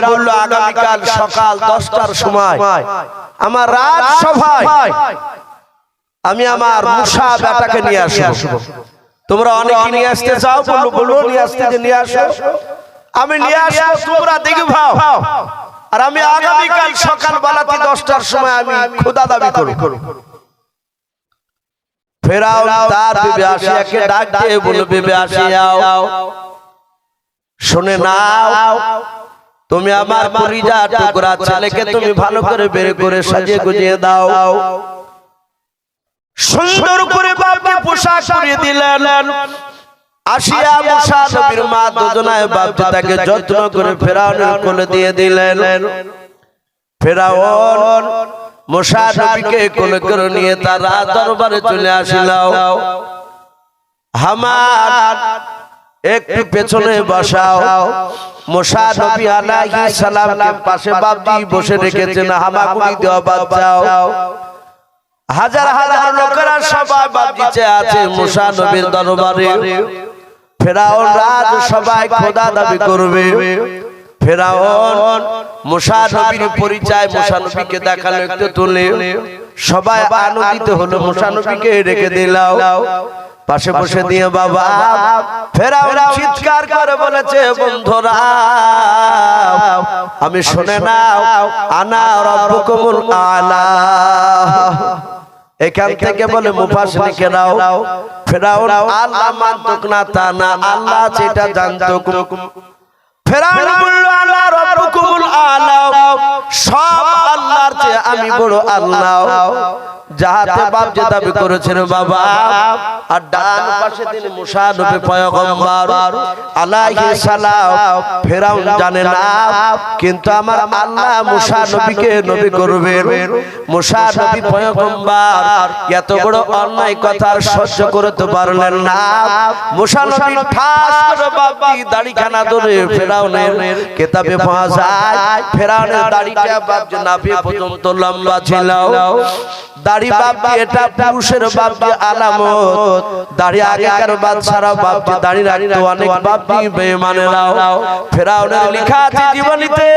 বলল আগামীকাল সকাল 10টার সময় আমার রাজসভায় আমি আমার মুসা বেটাকে নিয়ে আসবো। তোমরা অনেকে নিয়ে আসতে চাও, বললো নিয়ে আসতে, যে নিয়ে আসো, আমি নিয়ে আসবো, তোমরা দেখে ভাও। আর আমি আগামীকাল সকাল বেলাতে 10টার সময় আমি খোদা দাবি করব। ফেরাউন তার বিবি আসিয়াকে ডাক দিয়ে বলল, বিবি আসিয়াও, শুনে নাও, তুমি আমার কলিজা টুকরা ছেলেকে তুমি ভালো করে বের করে সাজিয়ে গুজিয়ে দাও। সুন্দর করে বাপকে পোশাক পরিয়ে দিলেন। আসিয়া মুসা নবীর মা দুজনায় বাপকে তাকে যত্ন করে ফেরাউনের কোলে দিয়ে দিলেন। ফেরাউন মুসা নবীকে কোলে করে নিয়ে তার দরবারে চলে আসিল। হামান একটু পেছনে বসাও। মুসা নবী আলাইহিস সালামকে পাশে বাপজি বসে রেখেছেন, হামাগুড়ি দেওয়া বাদ যাও। হাজার হাজার লোকেরা সবাই বাপজিতে আছে মুসা নবীর দরবারে। ফেরাউন রাজ সবাই খোদা দাবি করবে। ফেরাউন মুসা নবীর পরিচয় মুসা নবীকে দেখালো, একটু তুলে সবাই আনন্দিত হলো। মুসা নবীকে রেখে দিলাও পাশে বসে দিয়ে। বাবা ফেরাউন চিৎকার করে বলেছে, বন্ধুরা আমি শুনে নাও, আনা রাব্বুকুমুল আলা। এখান থেকে বলে মুফাসসিরিনেরাও, ফেরাউন আল্লাহ মানতুক না তা না, আল্লাহ যেটা জানতো। ফেরাউন বলল, আনা রাব্বুকুমুল আলা, সব আল্লাহর চেয়ে আমি বড় আল্লাহ। যাহাতে বাপ যে দাবি করেছেন বাবা। আর ডান পাশে তিনি মুসা নবী পয়গম্বর আলাইহিস সালাম। ফেরাউন জানে না, কিন্তু আমার আল্লাহ মুসা নবীকে নবী করবেন। মুসা নবী পয়গম্বর এত বড় অন্যায় কথা সহ্য করতে পারলেন না। মুসা নবী ঠাস করে বাপজি দাড়িখানা ধরে ফেরাউনের কিতাবে পাওয়া যায়, ফেরাউনের দাড়িটা বাপজি নাভি পর্যন্ত লম্বা ছিল। দাড়ি বাপজি এটা পুরুষের বাপজি আলামত। দাড়ি আগেকার বাদশারা বাপজি দাড়ি রাখতো, অনেক বাপজি বেঈমানেরাও। ফেরাউনের লেখা আছে জীবনীতে,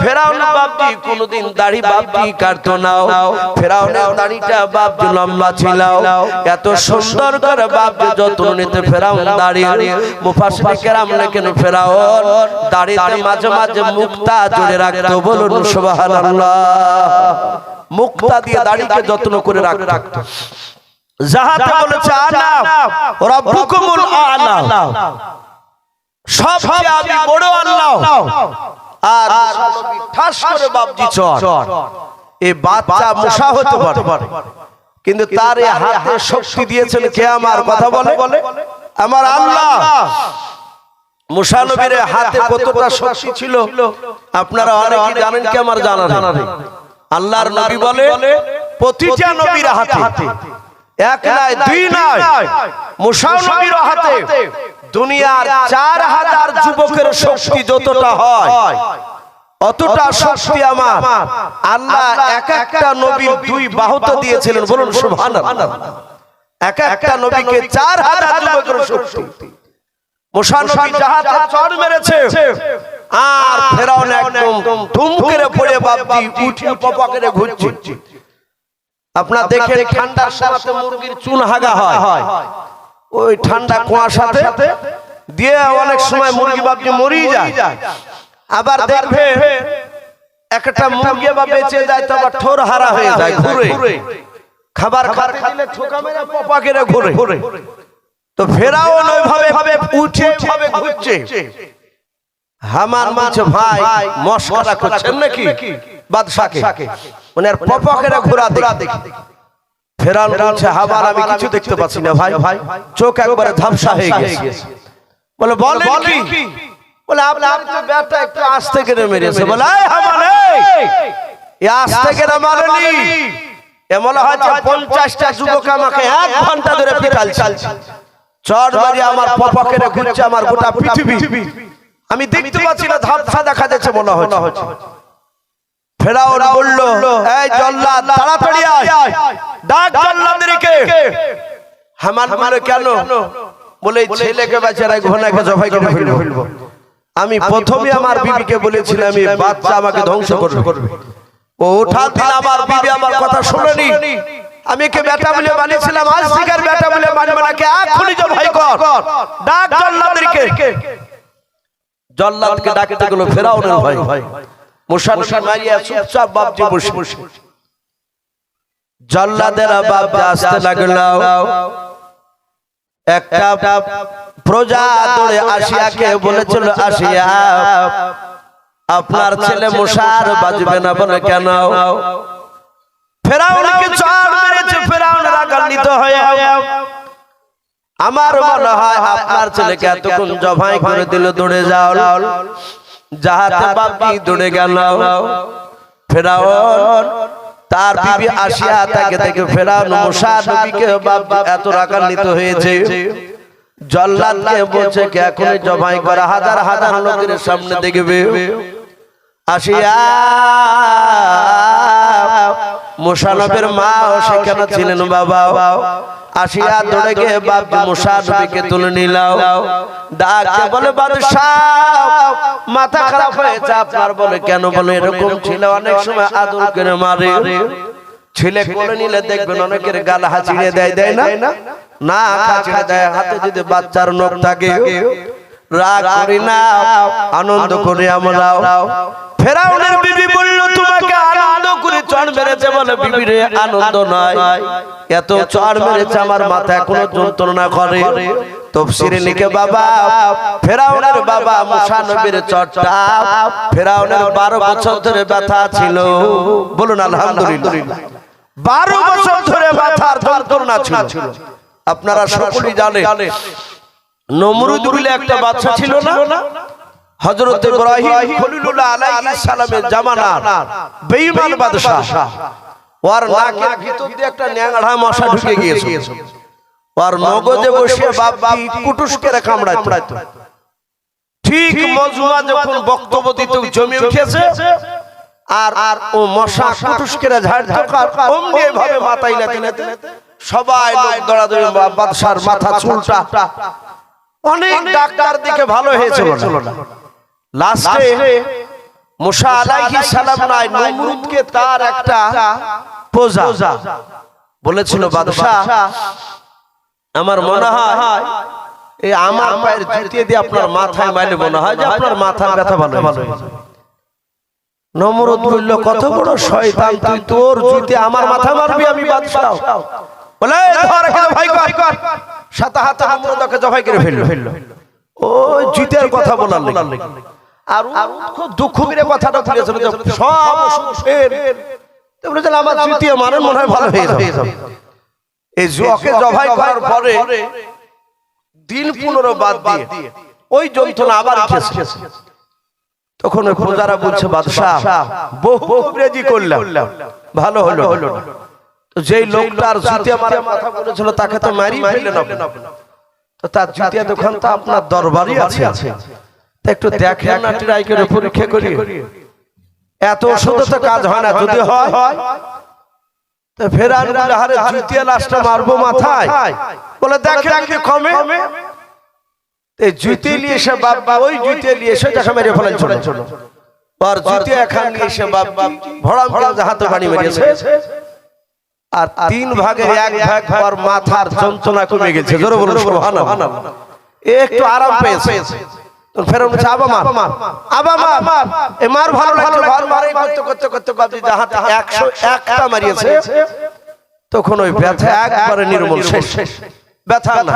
ফেরাউন বাপজি কোনদিন দাড়ি বাপজি কাটতো না। ফেরাউনের দাড়িটা বাপজি লম্বা ছিল। এত সুন্দর করে বাপজি যত্ন নিতে ফেরাউন দাড়ি। মুফাসসিরিনে কেরাম লেখেন ফেরাউন দাড়িতে মাঝে মাঝে মুক্তা জুড়ে রাখতো। বলুন সুবহানাল্লাহ। মুক্তা দিয়ে দাড়িকে যত্ন করে রাখতো। যাহাতে বলেছে আনা রাব্বুকুমুল আলা, সবচেয়ে আমি বড় আল্লাহ। আর নবী ঠাস করে বাপজি চর, এই বাচ্চা মুসা হতে পারে, কিন্তু তার এই হাতে শক্তি দিয়েছেন কে? আমার কথা বলে আমার আল্লাহ। মুসা নবীর হাতে কতটা শক্তি ছিল আপনারা অনেকে জানেন কি? আমার জানা নেই। আল্লাহর নবী বলে প্রতিটা নবীর হাতে, এক নয় দুই নয়, মুসা নবীর হাতে দুনিয়ার 4000 যুবকের শক্তি যতটা হয় অতটা শক্তি আমার আল্লাহ এক একটা নবীর 2 বাহুতে দিয়েছিলেন। বলুন সুবহানাল্লাহ। এক একটা নবীকে 4000 যুবকের শক্তি। মুসা নবী জাহাতে চড় মেরেছে, আর ফেরাউন একদম ধুম করে পড়ে বাপজি উঠে পপা করে ঘুরছে। আপনারা দেখেন ঠান্ডার সাথে মুরগির চুন হাগা হয়, ওই ঠান্ডা কুয়াশাতে দিয়ে অনেক সময় মুরগি বাপজি মরিয়ে যায়। আবার দেখবে একটা মুরগি বা বেঁচে যায় তো আবার ঠোর হারা হয়ে যায়, ঘুরে খাবার খাতে দিলে ঠোকা মেরে পপা করে ঘুরে। তো ফেরাউন ওইভাবে উঠে ভাবে ঘুরছে। হামান বলছে, ভাই মশকরা করছেন নাকি বাদশাকে? মানে আর পপকেরা ঘোরা দেখি। ফেরাউন বলছে, হামান আমি কিছু দেখতে পাচ্ছি না ভাই, চোখ একবারে ঝাপসা হয়ে গেছে। বলে বলেন কি? বলে আপনার তো ব্যাটা একটু আস্তে করে মেরেছে। বলে এই হামান, এই আস্তে করে মারেনি, এমন হয়তো 50টা যুবক আমাকে 1 ঘন্টা ধরে পিটালছে। চড় মারি আমার পপকেরা ঘুরছে আমার গোটা পৃথিবী, আমি দেখতে পাচ্ছি না, ঝাপসা দেখা যাচ্ছে মনে হচ্ছে। ফেরাউন বলল, এই জল্লাদ তাড়াতাড়ি আয়, ডাক জল্লাদদেরকে। হামান বলে কেন? বলে ছেলেকে বেচারা ঘোনাকে জবাই করে ফেলবো। আমি প্রথমে আমার বিবিকে বলেছিলাম এই বাচ্চা আমাকে ধ্বংস করবে। ও ওঠা দিন আমার বিবি আমার কথা শুনেনি। আমি কে বেটা বলে বানিয়েছিলাম, আজ থেকে বেটা বলে মানবে না। কে এখনই জবাই কর, ডাক জল্লাদকে। জল্লাদকে ডাকতে গেল ফেরাউনের ভাই মুসা নবী মারিয়া চুপচাপ বাপজি বসে বসে। জল্লাদেরা বাপ আসতে লাগলো। একটা প্রজা দৌড়ে আসিয়াকে বলেছিল, আসিয়া আপনার ছেলে মুসার বাজবে না বলে কেন? ফেরাউনকে চড় মেরেছে। ফেরাউন রাগান্বিত হয়ে আমার মনে হয় আপনার ছেলেকে এতক্ষণ জবাই করে দিল, দৌড়ে যাও। যাহাতে বাপি দৌড়ে গেল। ফেরাউন তার বিবি আসিয়া তাকে দেখে ফেরাউন মুসা নবীকে এত রাগান্বিত হয়েছে। জল্লাদকে বলছে কে এখনই জবাই করা, হাজার হাজার লোকের সামনে দেখবে। আসিয়া মুসা নবীর মা সেখানে ছিলেন বাবা। আসিয়া দৌড়ে গিয়ে বাপ মুসা নবীকে তুলে নিলাও। ডাকে বলে বাদশাহ মাথা খারাপ হয়েছে আপনার। বলে কেন? বলে এরকম ছিল অনেক সময় আদর করে মারে। ছেলে কোলে নিলে দেখবেন অনেকের গাল হাঁচিয়ে দেয়, দেয় না? না হাঁচিয়ে দেয়। হাতে যদি বাচ্চার নখ থাকে রাগ করি না, আনন্দ করে আমরা। ফেরাউনের বিবি বলল তোমাকে আনন্দ করে চড় মেরেছে। বলে বিবি রে আনন্দ নয়, এত চড় মেরেছে আমার মাথা এখনো যন্ত্রণা করে। তাফসীরে লিখে বাবা ফেরাউনের বাবা মুসা নবীর চড়টা ফেরাউনের 12 বছর ধরে ব্যথা ছিল। বলুন আলহামদুলিল্লাহ। 12 বছর ধরে ব্যথার যন্ত্রণা ছিল। আপনারা সকলেই জানেন নমরুদ বলে একটা বাচ্চা ছিল না? হযরত ইব্রাহিম খলিলুল্লাহ আলাইহিস সালামের জামানার বেঈমান বাদশা। ওর নাকের ভিতর দিয়ে একটা ন্যাংড়া মশা ঢুকে গিয়েছে। ওর মগজে বসে বাপজি কুটুস করে কামড়াইতো। ঠিক মজমা যখন বক্তব্য দিতে জমে উঠেছে আর ও মশা কুটুস করে ঝাড়তো, অমনি ভাবে মাথায় লাতে সবাই লোক দৌড়াদৌড়ি, বাদশার মাথা চুলটা। অনেক ডাক্তার দিকে ভালো হয়েছিল না। লাস্টে মুসা আলাইহিস সালাম নাই নমরুদকে তার একটা প্রজা বলেছিল, বাদশা আমার মনে হয় এই আমার পায়ের জুতি দিয়ে আপনার মাথায় মারলে মনে হয় যে আপনার মাথার ব্যথা ভালো হয়েছে। নমরুদ বলল কত বড় শয়তান তুই, তোর জুতি আমার মাথা মারবি? আমি বাদশা। বলে ধর এখানে ভাই কর। সাথে হাতে নমরুদকে জবাই করে ফেলল। ওই জুতের কথা বলার লাগি। আর খুব দুঃখ করে কথাটা বলেছিল যে সব সুখের তো বলেছিল আমার জুতি আমার মনে হয় ভালো হয়ে যাবে। এই ওকে জবাই করার পরে দিন 15 বাদ দিয়ে ওই যন্ত্রণা আবার উঠেছে। তখন ওই প্রজারা বলছে বাদশা বহু রেজি করলাম, ভালো হলো না। তো যেই লোকটার জুতি আমার মাথা বলেছিল তাকে তো মারি ফেললেন আপনি। তো তার জুতিয়া দোকান তো আপনার দরবারই আছে, একটু দেখেন না, ট্রাই করে পরীক্ষা করি। এত ওষুধে তো কাজ হয় না, যদি হয় তো ফেরান বলে হারে জুতিয়া লাশটা মারবো মাথায়। বলে দেখেন কি কমে। এই জুতি নিয়ে এসে বাবা ওই জুতি নিয়ে এসে দেখা মেরে ফেলেন ছোট। আর জুতি এখান নিয়ে এসে বাবা ভড়া ভড়া হাতে বাড়ি মেরেছে। আর 3 ভাগের 1 ভাগ পর মাথার যন্ত্রণা কমে গেছে। জোরে বলুন সুবহানাল্লাহ। একটু আরাম পেয়েছে। তো ফেরাউন বলছে আবা মার। এ মার ভালো লাগছে, ভার মারাই করতে বাপজি হাতে 101টা মারিয়েছে। তখন ওই ব্যথা একবারে নির্মূল শেষ, ব্যথা না।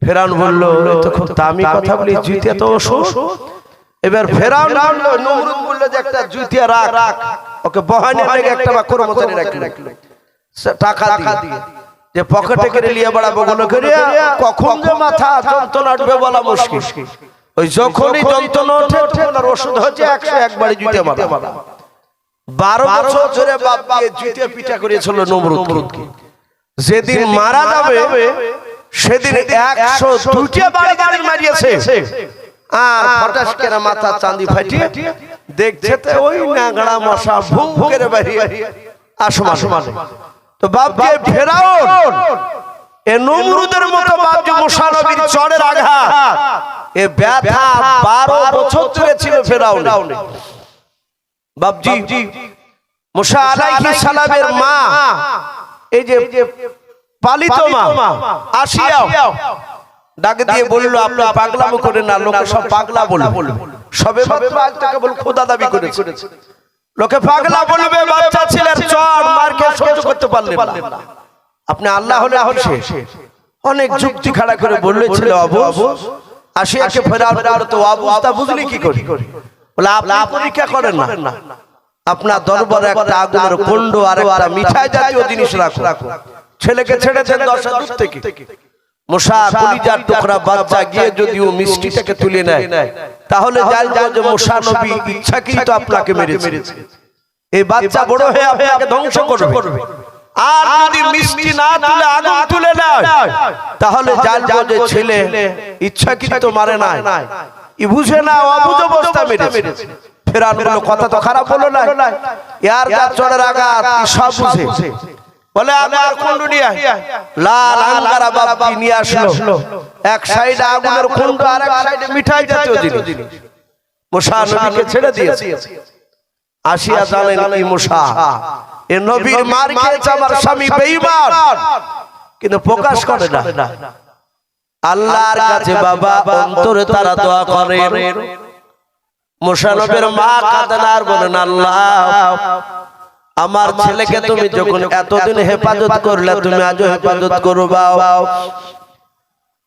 ফেরাউন বলল তো খুব দামি কথা বলি, জুতিয়া তো ওষুধ। এবার ফেরাউন নমরুদ বলল যে একটা জুতিয়া রাখ, ওকে বহানে লেগে একটা বা কর্মচারী রাখলো টাকা দিয়ে, যে পকেটে করে নিয়ে বাড়াবো গুলো করে। কখন যে মাথা যন্ত্রণা উঠবে বলা মুশকিল। ওই যখনই যন্ত্রণা ওঠে তখন আর ওষুধ হচ্ছে 101 বাড়ি জুতিয়া মারা। 12 বছর ধরে বাপ দিয়ে জুতিয়া পিটা করেছিল নমরুদকে। যেদিন মারা যাবে সেদিন 102টা বাড়ি মারিয়েছে। আর ফটাস করে মাথা চাঁদি ফাটিয়ে দেখছে তো ওই নাগড়া মশা ভুম করে বেরিয়ে আসমান। তো বাপকে ফেরাউন এ নমরুদের মতো বাপজি মুসা নবীর চড়ের আঘাত, এ ব্যথা 12 বছর ধরে ছিল ফেরাউন। বাপজি মুসা আলাইহিস সালামের মা, এই যে পালিত মা আসিয়া ডাক দিয়ে বলল, আপনি পাগলামো করেন না, লোকে সব পাগলা বলবে, সবে মাত্র আজ থেকে বল খোদা দাবি করেছে, লোকে পাগলা বলবে, বাচ্চা ছেলের চড় মারকে সহ্য করতে পারলেন না, আপনি আল্লাহ হলে শেষ। অনেক যুক্তি খাড়া করে বললেছিল, আবু আসিয়াকে ফেরাউন তো অবস্থা বুঝলি কি করি, বলে আপনি পরীক্ষা করেন না, আপনার দরবারে একটা আগুনের কুণ্ড আর একটা মিঠাই জাতীয় জিনিস রাখো, ছেলেকে ছেড়ে দেন 10 দূর থেকে। মুসা কলিজার টুকরা বাচ্চা গিয়ে যদি ও মিষ্টিটাকে তুলে নেয়, তাহলে জানবো যে মুসা নবী ইচ্ছাকৃত আপনাকে মেরেছে, এই বাচ্চা বড় হয়ে আপনাকে ধ্বংস করবে। আর যদি মিষ্টি না তুলে আগুন তুলে নেয়, তাহলে জানবো যে ছেলে ইচ্ছাকৃত মারে না, ই বুঝে না, অবুঝ অবস্থা মেরেছে। ফেরাউন বলল, কথা তো খারাপ হলো না, ইয়ার যা চড়ের আঘাত সব বুঝে। বলে আমার কুণ্ড নিয়ে লাল আঙ্গারা বাপজি নিয়ে আসলো, এক সাইডে আগুনের কুণ্ড আর এক সাইডে মিঠাই জাতীয় জিনিস। মুসা নবীকে ছেড়ে দিয়েছে। আসিয়া জানেন কি মুসা এ নবীর মার খেয়েছে, আমার স্বামী বেঈমান, কিন্তু প্রকাশ করে না। আল্লাহর কাছে বাবা অন্তরে তারা দোয়া করে। মুসা নবীর মা কাঁদেন আর বলেন, আল্লাহ আমার ছেলেকে তুমি যখন এতদিন হেফাজত করলে, তুমি আজও হেফাজত করবা।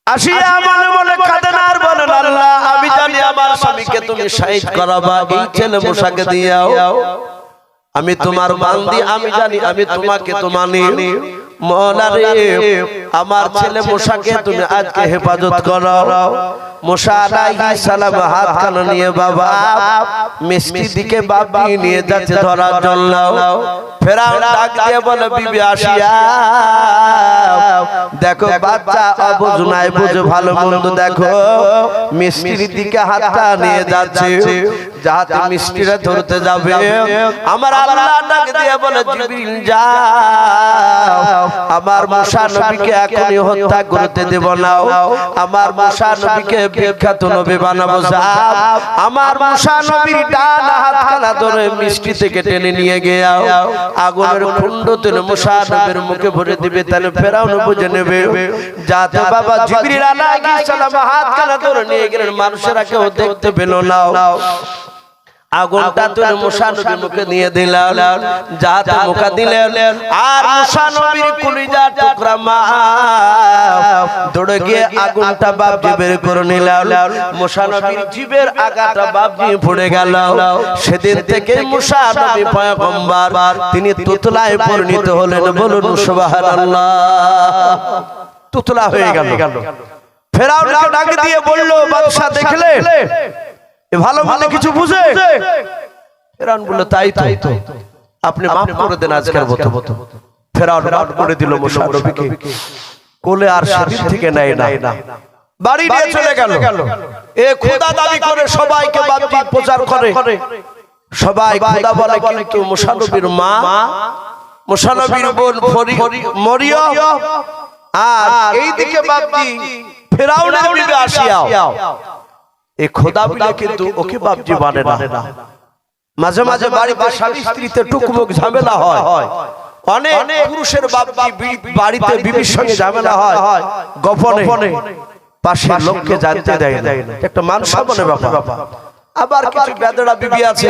আসিয়া মনে মনে কাঁদেন আর বলেন, আল্লাহ আমি জানি আমার স্বামীকে তুমি শহীদ করাবা, এই ছেলে মুসাকে দিয়াও, আমি তোমার বান্দি, আমি জানি আমি তোমাকে তো মানি। মওলা রে, আমার ছেলে মুসাকে তুমি আজকে হেফাজত করো। মুসা আলাইহিস সালাম হাত কানে নিয়ে বাবা মিষ্টি দিকে বাপজি নিয়ে যাচ্ছে ধরার জন্য। ফেরাউন ডাক দিয়ে বলে, বিবি আসিয়া দেখো বাচ্চা অবুঝ নাই, বুঝে ভালো মন্দ দেখো, মিষ্টির দিকে হাতটা নিয়ে যাচ্ছে, যাতে মিষ্টিটা ধরতে যাবে। আমার আল্লাহ ডাক দিয়ে বলে, জিবরিল যাও, আমার মুসা নবীকে এখনই হত্যা করতে দেব না, আমার মুসা নবীকে বিখ্যাত নবী বানাবো। যাও, আমার মুসা নবীর ডান হাতখানা ধরে মিষ্টি থেকে টেনে নিয়ে গিয়ে আগুনের কুণ্ড তুলে মুসা নবীর মুখে ভরে দিবে, তাহলে ফেরাউন বুঝে নেবে। যাতে বাবা জিবরিল আলাইহিস সালাম হাতখানা ধরে নিয়ে গেলেন, মানুষেরা কেউ দেখতে পেল না। আগুনটা তুলে মুসা নবীর মুখে নিয়ে দিলেন, যাতে মুখে দিলেন। আর মুসা নবীর কলিজার টুকরা মা দৌড়ে গিয়ে আগুনটা বাপজি বের করে নিলেন। মুসা নবীর জিবের আগাটা বাপজি পড়ে গেল। সেদিন থেকে মুসা নবী পয়গম্বর, তিনি তুতলায় পরিণত হলেন। বলুন সুবহানাল্লাহ। তুতলা হয়ে গেল। ফেরাউনকে ডাক দিয়ে বলল, বাদশা দেখলে ভালো ভালো কিছু বুঝে? ফেরাউন বলল, তাই তো, আপনি মাফ করে দেন আজকের মতো। ফেরাউন মাফ করে দিল মুসা নবীকে, কোলে আর সেদিন থেকে নেয় না, বাড়ি নিয়ে চলে গেল। এ খোদা দাবি করে সবাইকে বাপজি প্রচার করে, সবাই খোদা বলে, কিন্তু মুসা নবীর মা, মুসা নবীর বোন মরিয়ম, আর এইদিকে বাপজি ফেরাউনের বিবি আসিয়া, এই খোদা বলে কিন্তু ওকে বাপজি মানে না। মাঝে মাঝে বাড়িতে স্বামী স্ত্রীতে টুকমুক ঝামেলা হয়, অনেক পুরুষের বাপজি বাড়িতে বিবির সঙ্গে ঝামেলা হয় গোপনে, পাশের লোককে জানতে দেয় না, একটা মান সম্মানের ব্যাপার। আবার কিছু বেদড়া বিবি আছে,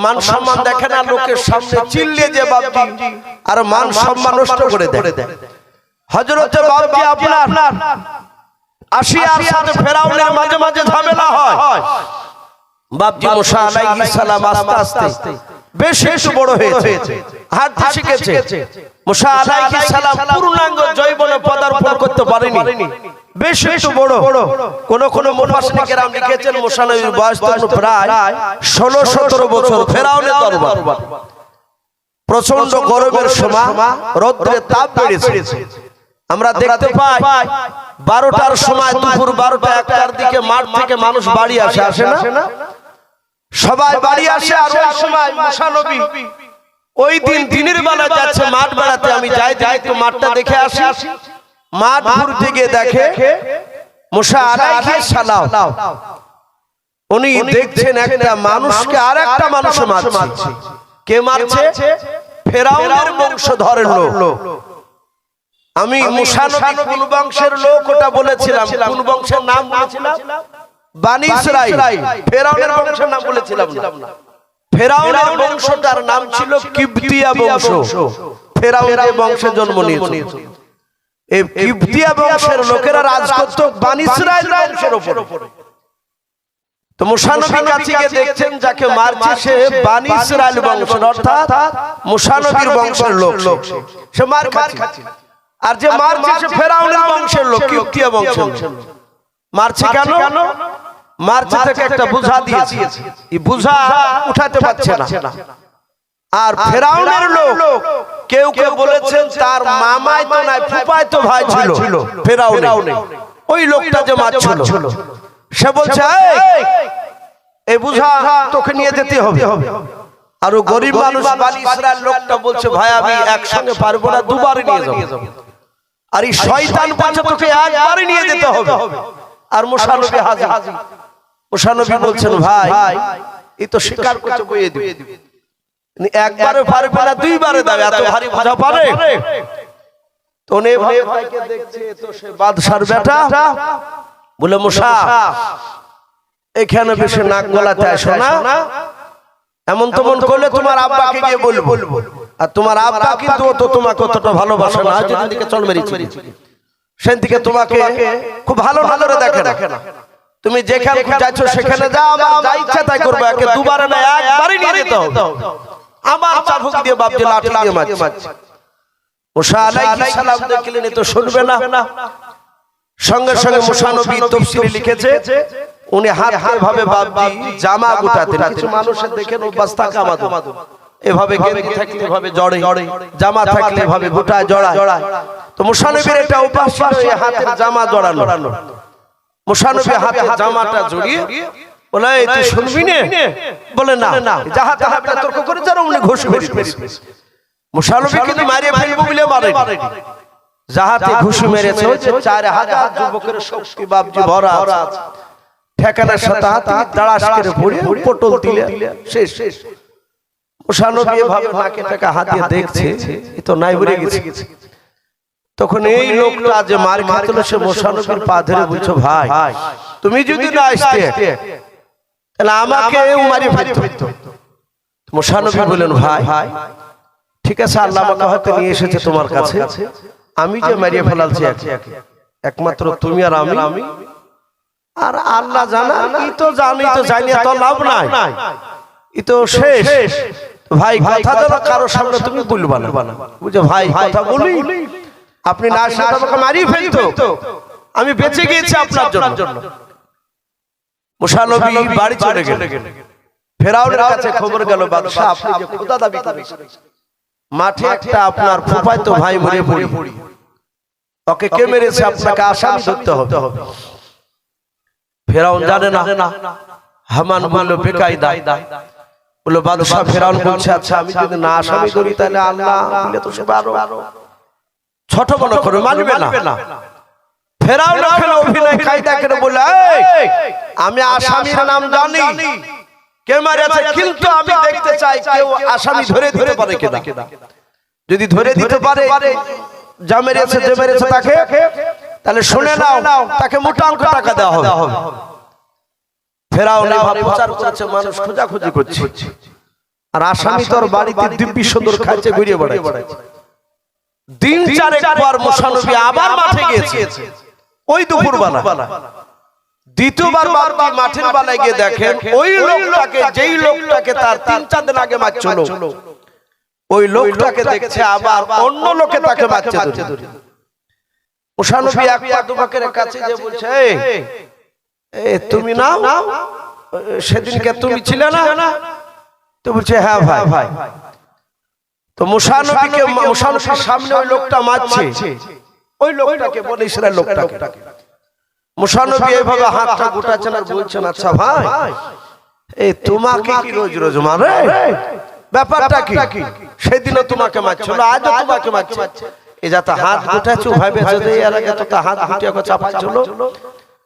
মান সম্মান দেখে না, লোকের সামনে চিল্লিয়ে যে বাপজি আর মান সম্মান নষ্ট করে দেয়। হযরতে বাপজি আপনার আসিয়ার সাথে ফেরাউনের মাঝে মাঝে ঝামেলা হয়। বাপজি মুসা আলাইহিস সালাম আস্তে আস্তে বেশ একটু বড় হয়েছে, হাঁটতে শিখেছে। মুসা আলাইহিস সালাম পূর্ণাঙ্গ যৌবনে পদার্পণ করতে পারেনি, বেশ একটু বড়। কোন মুফাসসির কেরাম লিখেছেন মুসা নবীর বয়স তখন প্রায় 16-17 বছর। ফেরাউনের দরবার, প্রচন্ড গরমের সময় রৌদ্রের তাপ বেড়েছে। আমরা দেখতে পাই 12টার সময়, দুপুর 12টা-1টার দিকে মাঠ থেকে মানুষ বাড়ি আসে না? সবাই বাড়ি আসে। আর ওই সময় মুসা নবী ওই দিন দিনের বেলা যাচ্ছে মাঠ বেড়াতে। আমি যাই একটু মাঠটা দেখে আসি। মাঠ ঘুরতে গিয়ে দেখে মুসা আলাইহিস সালাম উনি দেখছেন একটা মানুষকে আরেকটা মানুষ মারছে। কে মারছে? ফেরাউনের বংশধরের লোক। আমি মুসা নবী কোন বংশের লোক ওটা বলেছিলাম, কোন বংশের নাম বলেছিলাম? বনি ইসরাইল। ফেরাউনের বংশের নাম বলেছিলাম না। ফেরাউনের বংশটার নাম ছিল কিবতিয়া বংশ। ফেরাউনের বংশে জন্ম নিয়েছে। এই কিবতিয়া বংশের লোকেরা রাজ করত বনি ইসরাইল বংশের উপরে। তো মুসা নবী কাছে গিয়ে দেখছেন যাকে মারছে সে বনি ইসরাইল বংশের, অর্থাৎ মুসা নবীর বংশের লোক। সে মার খাচ্ছে। আর যে মারছে সে ফেরাউনের বংশের লোক, কিবতিয়া বংশের লোক। মারছে কেন? মারছে থেকে একটা বুঝা দিয়েছে, এই বুঝা উঠাতে পারছে না। আর ফেরাউনের লোক কেউ কেউ বলেছেন তার মামাই তো নাই, ফুফাই তো ভাই ছিল ফেরাউনে। ওই লোকটা যে মারছিল সে বলছে এই বুঝা তোকে নিয়ে যেতে হবে। আর ও গরিব মানুষ বনি ইসরাইল লোকটা বলছে ভাই আমি একসঙ্গে পারবো না, দুবার নিয়ে যাব। আর এই শয়তান বলছে তোকে একবারই নিয়ে যেতে হবে। আর মুসা নবী হাজির। মুসা নবী বলছেন ভাই এই তো স্বীকার করতে বইয়ে দিবে, একবারে পারবে না দুইবারে দাও, এত ভারী বোঝা পারে? তো নে ভাইকে দেখছে তো সে বাদশার বেটা বলে মুসা এখানে বেশি নাক গলাতে আসো না, এমন তেমন করলে তোমার আব্বাকে গিয়ে বলবো। আর তোমার আব্বা কিন্তু তো তোমাকে অতটা ভালোবাসে না, যেদিন থেকে চল মেরেছি সেদিন থেকে তোমাকে খুব ভালো ভালো দেখে না। তুমি যেখানে যাচ্ছ সেখানে যাও, আমার যা ইচ্ছা তাই করবে, একে দুবারে না একবারই নিয়ে যেতে হবে। আমার চাবুক দিয়ে বাপ দিয়ে লাঠি দিয়ে মারছে। মুসা আলাইহিস সালাম দেখলেন তো শুনবে না। সঙ্গে সঙ্গে মুসা নবী তাফসীরে লিখেছে উনি হাতে ভাবে বাপ দিয়ে জামা গুটাতেন। কিছু মানুষের দেখেন অভ্যাস থাকে আমাদের এভাবে গেঞ্জি থাকলে এভাবে জড়ে, জামা থাকলে এভাবে গোটায় জড়ায়। তো মুসা নবীর একটা অভ্যাস ছিল এই হাতের জামা জড়ানো। মুসা নবী হাতে জামাটা জড়িয়ে বলে এই তুই শুনবি না? বলে না, যাহা তাহা তর্ক করে যারা উনি ঘুষ মেরেছে। মুসা নবী কিন্তু মারিয়ে ফেলবো বলে মারেনি, যাহাতে ঘুষ মেরেছে ওই যে 4000 যুবকের শক্তি বাপজি ভরা আছে, ঠেকানার সাথে হাতে দাঁড়াস করে পড়ে পটল দিলে শেষ। মুসা নবী এভাবে নাকে টাকা হাত দিয়ে দেখছে এ তো নাই উড়ে গেছে। তখন এই লোকটা যে মার খাচ্ছিল সে মুসা নবীর পা ধরে বলছো ভাই তুমি যদি না আসতে তাহলে আমাকে মারি ফেলতো। মুসা নবী বলেন ভাই ঠিক আছে, আল্লাহ আমাকে হয়তো নিয়ে এসেছে তোমার কাছে, আমি যে মারিয়ে ফেলালছি একমাত্র তুমি আর আমি, আর আল্লাহ জানা ই তো জানি, তো জানি তো লাভ নাই, ই তো শেষ। ভাই কথা যেন কারো সামনে তুমি বলবা না, বুঝছো ভাই কথা বলি আপনি না আসলে আমাকে মারিয়ে ফেলতো, আমি বেঁচে গিয়েছি আপনার জন্য। মুসা নবী বাড়ি চলে গেলেন। ফেরাউনের কাছে খবর গেল বাদশা আপনি যে খোদা দাবি করেছেন, মাঠে একটা আপনার ফুফায়তো ভাই মরে পড়ি, ওকে কে মেরেছে আপনাকে আসামি ধরতে হবে। ফেরাউন জানে না। হামান বলল বেকায়দা, বলল বাদশা ফেরাউন বলছে আচ্ছা আমি যদি না আসামি ধরি তাহলে আল্লাহ বলে তো সে আরো ছোট বড় করে মানবে না। ফেরাউন ওখানে অভিনয় কায়দা করে বলে আমি আসামির নাম জানি কে মারেছে, কিন্তু আমি দেখতে চাই কেউ আসামি ধরে দিতে পারে কিনা। যদি ধরে দিতে পারে যা মেরেছে যে মেরেছে তাকে, তাহলে শুনে নাও তাকে মোটা অঙ্ক টাকা দেওয়া হবে। ফেরাউন এভাবে প্রচার করছে, মানুষ খোঁজাখুঁজি করছে, আর আসামি তোর বাড়িতে দিব্যি সুন্দর খাইছে ঘুরিয়ে বেড়াচ্ছে। দিন চারেক পর মুসা নবী আবার মাঠে গিয়েছে, ওই দুপুরবেলা। দ্বিতীয়বার বারবার মাঠের বেলায় গিয়ে দেখেন ওই লোকটাকে, যেই লোকটাকে তার 3-4 দিন আগে মারছিল, ওই লোকটাকে দেখছে আবার অন্য লোকে তাকে মারছে। মুসা নবী এক পা দুপাকের কাছে যে বলছে তুমি নাও সেদিনকে তুমি ছিলে না? তো বলছে হ্যাঁ ভাই। তো মুসা নবীকে মুসা নবীর সামনে ওই লোকটা মারছে, ওই লোকটাকে বলে ইসরায়েল লোকটাকে। মুসা নবী এইভাবে হাতটা গোটাচ্ছেন আর বলছেন আচ্ছা ভাই এই তোমাকে কি রোজ রোজ মারে, ব্যাপারটা কি? সেদিনও তোমাকে মারছিল, আজও তোমাকে মারছে, এই যাতে হাত গুটাচ্ছু ভাবে যদি এর আগে তো হাত গুটিয়ে কো চাপা চলো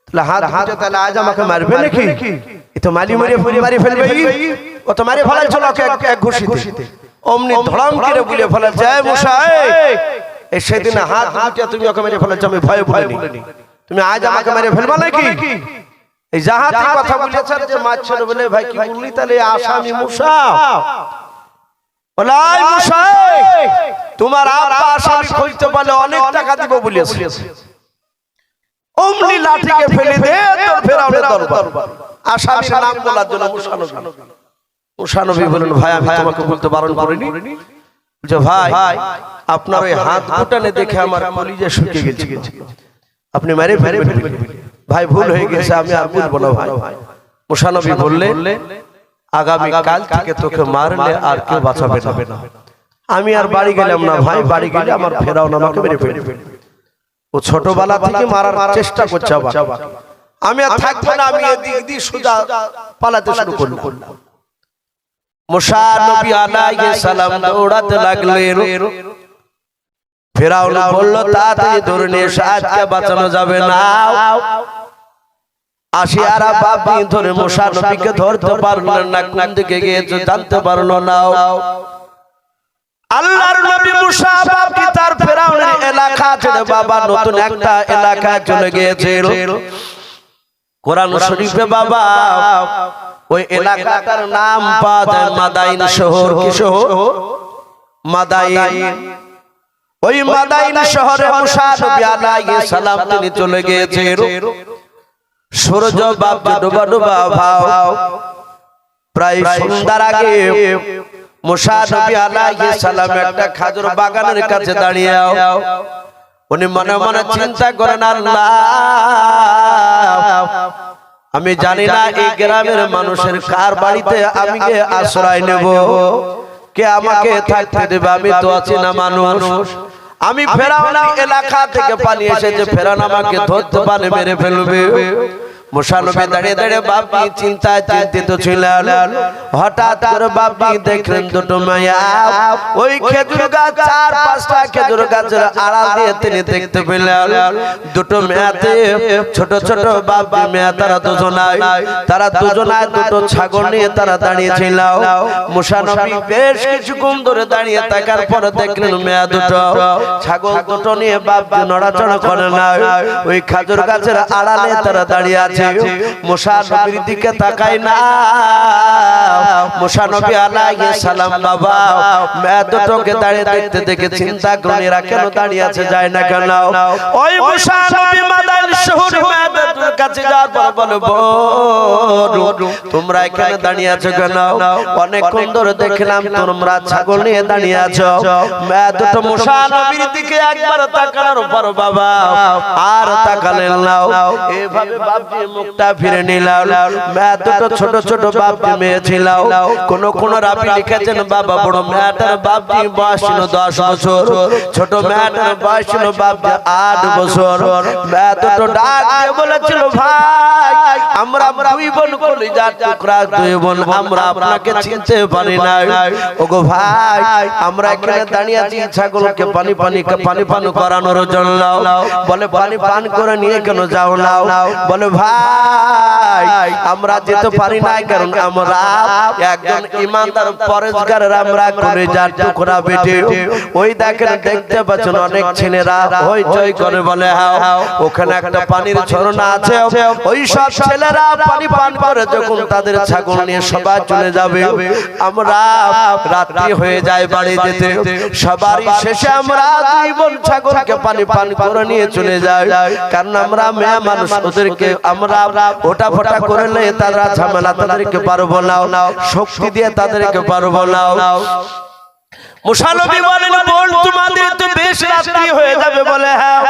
তাহলে হাত তাহলে আজ আমাকে মারবে নাকি এ তো মারি মারি ফেলবে ও তো মারি ফেলাই চলো এক ঘুষিতে অমনি ধড়াম করে বলে ফেলে জয় মশাই এই সেদিন হাত গুটিয়ে তুমি ওকে মেরে ফেলেছ আমি ভয় বলিনি তুমি আজ আমাকে মেরে ফেলবা নাকি এই জাহাতি কথা বলেছে যে মারছিল বলে ভাই কি বললি তাহলে আসামি মুসা ওলাই মশাই তোমার আব্বা আসামি খুঁজতে পারলে অনেক টাকা দিব বলেছে অমনি লাঠিকে ফেলে দে তোর ফেরাউনের দরবার আসামির নাম বলার জন্য মুসা নবী বলেন ভাই আমি তোমাকে বলতে বারণ করিনি যে ভাই আপনার ওই হাত গুটানে দেখে আমার কলিজা শুকিয়ে গেছে আপনি মেরে ফেলবেন ভাই ভুল হয়ে গেছে আমি আর বলবো না ভাই মুসা নবী বললেন আগামী কাল থেকে তোকে মারলে আর কেউ বাঁচাবে না আমি আর বাড়ি গেলাম না ভাই বাড়ি গেলে আমার ফেরাউন আমাকে মেরে ফেলবে ও ছোটবেলা থেকে মারার চেষ্টা করছে আমি আর থাকবো না আমি এদিক দিয়ে সোজা পালাতে শুরু করলাম মুসা নবী আলাইহিস সালাম দৌড়াতে লাগলেন ফেরাউন বলল তাড়াতাড়ি ধরে নিয়ে আজকে বাঁচানো যাবে না আশিয়ারা বাপি ধরে মুসা নবীকে ধরতে পারলেন না কোন দিকে গিয়েছে জানতে পারলো না আল্লাহর নবী মুসা বাপি তার ফেরাউনের এলাকা ছেড়ে বাবা নতুন একটা এলাকায় চলে গিয়েছিল কোরআন শরীফে বাবা ওই এলাকাটার নাম পাওয়া যায় মাদাইন শহর কি শহর মাদাইন ওই মাদাইন শহরে মুসা নবী আলাইহিস সালাম তিনি চলে গিয়েছেন সূর্য বাপ ডুবা ডুবা ভাও প্রায় সন্ধ্যার আগে মুসা নবী আলাইহিস সালাম একটা খেজুর বাগানের কাছে দাঁড়িয়ে উনি মনে মনে চিন্তা করেন আল্লাহ আমি জানি না এই গ্রামের মানুষের কার বাড়িতে আমি গিয়ে আশ্রয় নেব কে আমাকে থাকতে দেবে আমি তো আছি না মানুষ আমি ফেরাউনের এলাকা থেকে পালিয়ে এসেছে ফেরাউন আমাকে ধরতে পারে মেরে ফেলবে মুসা নবী দাঁড়িয়ে দাঁড়িয়ে বাপি চিন্তায় চিন্তিত ছিলেন হঠাৎ করে বাপি দেখলেন দুটো মায়া ওই খেজুর গাছ চার পাঁচটা খেজুর গাছের আড়াল দিয়ে তিনি দেখতে পেলেন দুটো মেয়াতে ছোট ছোট বাপি মেয়া তারা দুজনায় দুটো ছাগল নিয়ে তারা দাঁড়িয়েছিল মুসা নবী বেশ কিছুক্ষণ ধরে দাঁড়িয়ে থাকার পর দেখলেন মেয়া দুটো ছাগল দুটো নিয়ে বাপি নড়াচড়া করে না ওই খেজুর গাছের আড়ালে তারা দাঁড়িয়ে আছে মুসা নবীর দিকে তাকায় না মুসা নবী আলাইহিস সালাম বাবা মেয়ে দুটোকে দাঁড়িয়ে দেখতে দেখে চিন্তা করে এরা কেন দাঁড়িয়ে আছে যায় না কেন ওই মুসা নবী মাদাইন শহরে মেয়েদের কাছে যাওয়ার পর বলবো তোমরা এখানে দাঁড়িয়ে আছো কেন অনেকক্ষণ ধরে দেখলাম তোমরা ছাগল নিয়ে দাঁড়িয়ে আছো মেয়ে দুটো মুসা নবীর দিকে একবার তাকানোর পর বাবা আর তাকালেন না এভাবে বাপজি মুখটা ফিরে নিলাম মেয়ে দুটো ছোট ছোট বাপজি মেয়ে ছিল কোন রাবি লিখেছেন বাবা বড় মেয়েটার বাপজি বয়স ছিল 10 বছর ছোট মেয়েটার বয়স ছিল বাপজি 8 বছর মেয়ে দুটো ডাক দিয়ে বলেছিল ভাই আমরা দুই বোন কলিজার টুকরা দুই বোন আমরা আপনাকে চিনতে পারি না ওগো ভাই আমরা এখানে দাঁড়িয়ে আছি ছাগলকে পানি পান করানোর জন্য বলে পানি পান করে নিয়ে কেন যাও না বলে ভাই আমরা যেতে পারি না কারণ আমরা একজন ইমানদার পরেশগারের আমরা কলিজার টুকরা বেটে ওই দেখেন দেখতে পাচ্ছেন অনেক ছেলেরা হইচই করে বলে ওখানে একটা পানির ঝর্ণা আছে ওই সব ছেলেরা পানি পান করে যখন তাদের ছাগল নিয়ে সবাই চলে যাবে আমরা রাত্রি হয়ে যায় বাড়ি যেতে সবারই শেষে আমরা দুই বোন ছাগলকে পানি পান করে নিয়ে চলে যাই কারণ আমরা মেয়ে মানুষ ওদেরকে আমরা ওটা ফোটা করলে তারা ঝামেলা তাদেরকে পারবো না শক্তি দিয়ে তাদেরকে পারবো না মুসা নবী বলেন বোন তোমাদের তো বেশ রাত্রি হয়ে যাবে বলে হ্যাঁ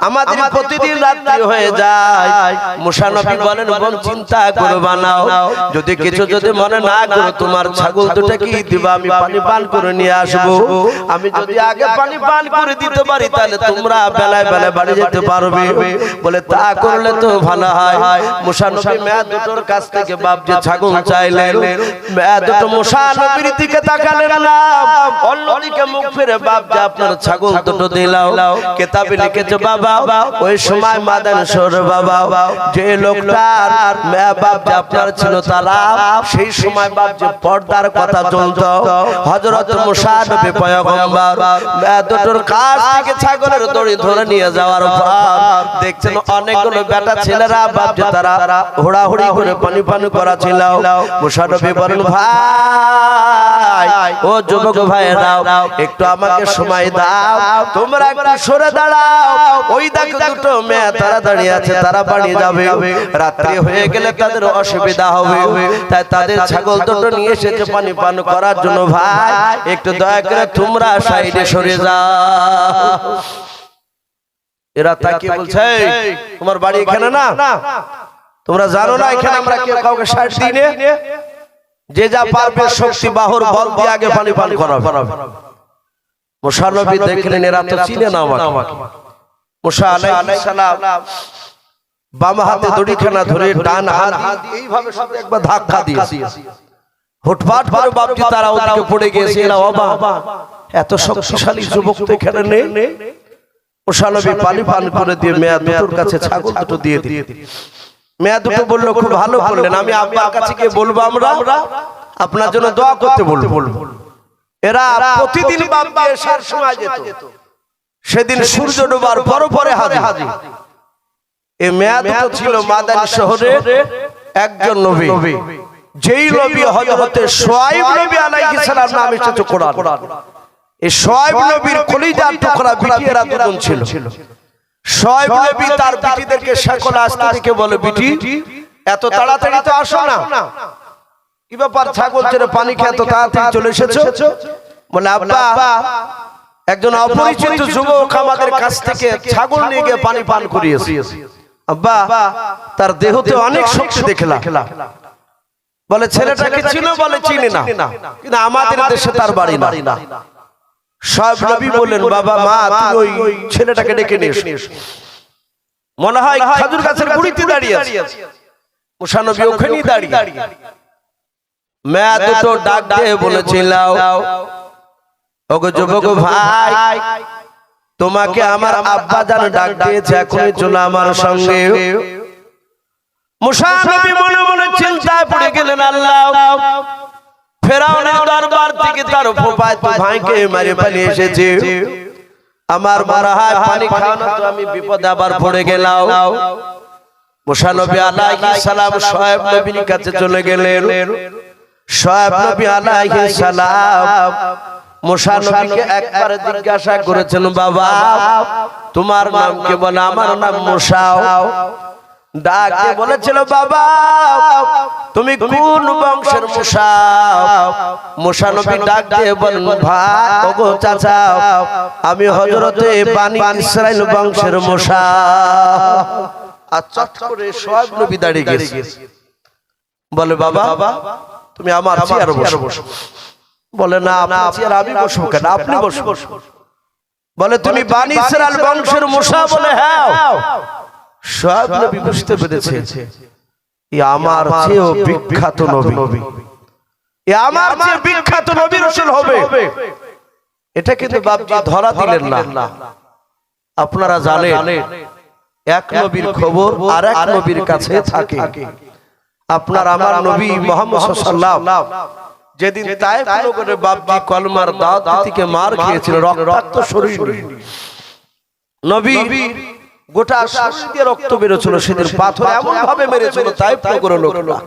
আমাদের প্রতিদিন রাত্রি হয়ে যায় মুসা নবী বলেন বোন চিন্তা করবা না যদি কিছু যদি মনে না করো তোমার ছাগল দুটো কি দিবা আমি পানি পান করে নিয়ে আসবো আমি যদি আগে পানি পান করে দিতে পারি তাহলে তোমরা বেলায় বেলায় বাড়ি যেতে পারবে বলে তা করলে তো ভালো হয় মুসা নবী মেয়ে দুটোর কাছ থেকে বাপ যে ছাগল চাইলেন মেয়ে দুটো মুসা নবীর দিকে তাকালেন না অন্যদিকে মুখ ফিরে বাপ যে আপনার ছাগল দুটো দিলাও কিতাবে লিখেছে বাবা ওই সময় মাদান শহর বাবা যে লোকটার বাপ যে আপনার ছিল তারা সেই সময় বাপ যে পর্দার কথা চলতো হযরত মুসা নবী পয়গম্বর দুটোর কাছ থেকে ছাগলের দড়ি ধরে নিয়ে যাওয়ার পর দেখছেন অনেকগুলো বেটা ছেলেরা বাপ যে তারা হুড়াহুড়ি করে পানি পানি করা ছিল মুসা নবী বলেন ভাই ও যুবক ভাইরা একটু আমাকে সময় দাও তোমরা একটু সরে দাঁড়াও ওই দেখো দুটো মেয়ে তারা দাঁড়িয়ে আছে তারা বাড়ি যাবে রাত্রি হয়ে গেলে তাদের অসুবিধা হবে তাই তাদের ছাগল দুটো নিয়ে এসেছে পানি পান করার জন্য ভাই একটু দয়া করে তোমরা সাইডে সরে যাও এরা তাকিয়ে বলছে তোমার বাড়ি এখানে না তোমরা জানো না এখানে আমরা কেউ কাউকে সাইড দিই না যে যা পারবে শক্তি বাহুর বল দিয়ে আগে পানি পান করাবে মুসা নবী দেখলেন এরা তো চিনে না আমাকে মুসা আলাইহিস সালাম বাম হাতে দড়িখানা ধরে ডান হাত এইভাবে শুধু একবার ধাক্কা দিয়েছে হুটফাট করে বাপজি তারা ওদিকে পড়ে গিয়েছে এরা অবাক এত শক্তিশালী যুবক তো এখানে নেই মুসা নবী পানি পান করে দিয়ে মেয়া দুটোর কাছে ছাগল দুটো দিয়ে দিয়ে মেয়া দুটো বললো খুব ভালো করলেন আমি আপনার কাছে গিয়ে বলবো আমরা আপনার জন্য দোয়া করতে বলবো এরা প্রতিদিন বাপজি এশার সময় যেত সেদিন সূর্য ডোবার পরে হাজির এই মেয়া দুটো ছিল মাদানী শহরের একজন নবী যেই নবী হযরত শুআয়ব নবী আলাইহিস সালাম নামে এসেছে কোরআন এই শুআয়ব নবীর কলিজার টুকরা বিটি এরা দুজন ছিল শুআয়ব নবী তার বিটিদেরকে সকল আসতে থেকে বলে বিটি এত তাড়াতাড়ি তো আসো না কি ব্যাপার ছাগল ছেড়ে পানি খেয়ে এত তাড়াতাড়ি চলে এসেছো বলে আব্বা একজন অপরিচিত যুবক আমাদের কাছ থেকে ছাগল নিয়ে গিয়ে পানি পান করিয়েছে আব্বা তার দেহতে অনেক শক্তি দেখলাম বলে ছেলেটাকে চিনো বলে চিনি না কিন্তু আমাদের দেশে তার বাড়ি না সব নবী বললেন বাবা মা তুমি ওই ছেলেটাকে ডেকে নিয়ে এসো মনে হয় খেজুর গাছের গুড়িতে দাঁড়িয়ে আছে মুসা নবী ওখানেই দাঁড়িয়ে মেয়া দুটো ডাক দিয়ে বলেছিল ওগো যুবক ভাই তোমাকে আমার আব্বা জান ডাক দিয়েছে এখনই চলো আমার সঙ্গে মুসা নবী মনে মনে চিন্তায় পড়ে গেলেন আল্লাহ ফেরাউনের দরবার থেকে তার ফুফাতো ভাইকে মেরে পালিয়ে এসেছে আমার মনে হয় পানি খাওয়ানো তো আমি বিপদে আবার পড়ে গেলাম মুসা নবী আলাইহিস সালাম শুআয়ব নবীর কাছে চলে গেলেন শুআয়ব নবী আলাইহিস সালাম মুসা নবীকে একবার জিজ্ঞাসা করেছেন বাবা তোমার নাম কি বলে আমার নাম মুসা ডাকে বলেছিল বাবা তুমি কোন বংশের মুসা মুসা নবী ডাক দিয়ে বলেন ভাই ওগো চাচা আমি হযরতে বানি ইসরাইল বংশের মুসা আর চট করে শুআয়ব নবী দাঁড়িয়ে গেছে বলে বাবা তুমি আমার চেয়ারে বসো বলে না চেয়ারে আমি বসবো কেন আপনি বসুন বলে তুমি বানি ইসরাইল বংশের মুসা বলে হ্যাঁ শুআয়ব নবী বুঝতে পেরেছে আমার চেয়েও বিখ্যাত নবী আমার চেয়ে বিখ্যাত নবী রাসূল হবে এটা কিন্তু বাপজি ধরা দিলেন না আপনারা জানেন এক নবীর খবর আর এক নবীর কাছে থাকে আপনার আমার নবী মুহাম্মদ সাল্লাল্লাহু আলাইহি ওয়াসাল্লাম যেদিন তায়েফ নগরে বাপজি কলমার দাওয়াত থেকে মার খেয়েছিল রক্তাক্ত শরীর নবী গোটা শরীর দিয়ে রক্ত বেরোছিল সেদিন পাথর এমন ভাবে মেরেছিল তায়েফ নগরের লোকরা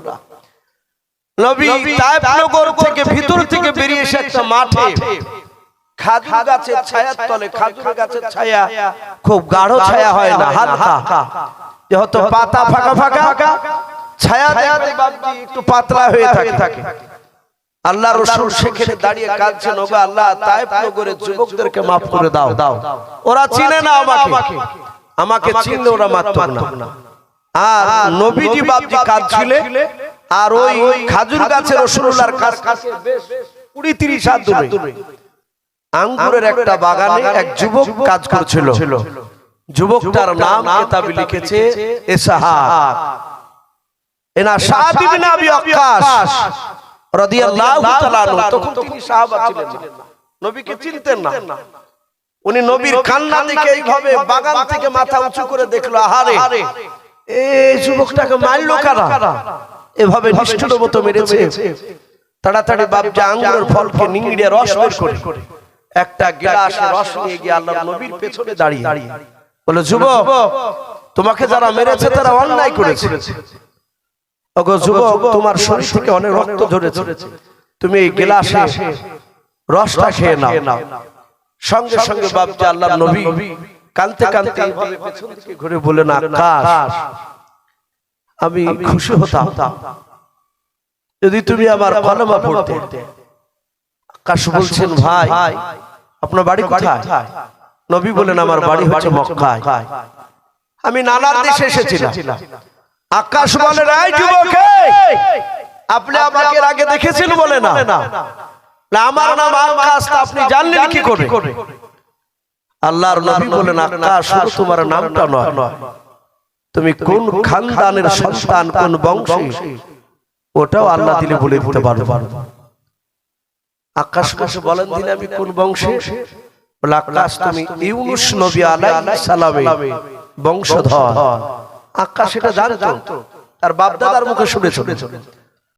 নবী তায়েফ নগর থেকে ভিতর থেকে বেরিয়ে এসে একটা মাঠে খাজুর গাছের ছায়ার তলে খাজুর গাছের ছায়া খুব গাঢ় ছায়া হয় না হালকা যে হয়তো পাতা ফাঁকা ফাঁকা ছায়া দেয়াতে বাপজি একটু পাতলা হয়ে থাকে আল্লাহর রাসূল সেখানে দাঁড়িয়ে কাঁদছেন ওগো আল্লাহ তায়েফ নগরের যুবকদেরকে maaf করে দাও ওরা চিনে না আমাকে চিনলে ওরা মারতো না আর নবীজি বাপজি কাঁদছিলেন আর ওই খাজুর গাছের রাসূলুল্লাহর কাছে বেশ 20-30 হাত দূরে আঙ্গুরের একটা বাগানে এক যুবক কাজ করছিল যুবকটার নাম কিতাবে লিখেছে ইসহাক এনা সাদ ইবনে আবি ওয়াক্কাস রাদিয়াল্লাহু তাআলা আনহু তখন তিনি সাহাবা ছিলেন নবীকে চিনতেন না। উনি নবীর কান্না দেখে এইভাবে বাগান থেকে মাথা উঁচু করে দেখলো, আহারে এই যুবকটাকে মারলো কারা, এভাবে নিষ্ঠুর মতো মেরেছে। তাড়াতাড়ি বাপজা আঙ্গুরের ফলকে নিংড়ে রস বের করে একটা গ্লাসে রস নিয়ে গিয়ে আল্লাহর নবীর পেছনে দাঁড়িয়ে বলে, যুবক, তোমাকে যারা মেরেছে তারা অন্যায় করেছে। ওগো যুবক, তোমার শরীর থেকে অনেক রক্ত ঝরেছে, তুমি এই গ্লাসে রসটা খেয়ে নাও। সঙ্গে সঙ্গে বাপজা আল্লাহর নবী কাঁদতে কাঁদতে এইভাবে পেছন দিকে ঘুরে বলেন, আকাশ, আমি খুশি হতাম যদি তুমি আমার কলমা পড়তে। আকাশ বলছেন, ভাই আপনার বাড়ি কোথায়? নবী বলেন, আমার বাড়ি হচ্ছে মক্কায়, আমি নানার দেশে এসেছিলাম। আকাশ বলেন, এই যুবক, আপনি আমাকে এর আগে দেখেছেন? বলে না, আমার নাম আকাশ, আপনি জানলেন কি করে? আল্লাহর নবী বলেন, আকাশ, শুধু তোমার নামটা নয়, তুমি কোন খানদানের সন্তান, কোন বংশী, ওটাও আল্লাহ দিলে বলে দিতে পারবো। আকাশ বসে বলেন দিলে আমি কোন বংশে? বলে, আকাশ, তুমি ইউনুস নবী আলাইহিস সালামের বংশধর। আকাশ এটা জানতো, তার বাপ দাদার মুখে শুনেছিল।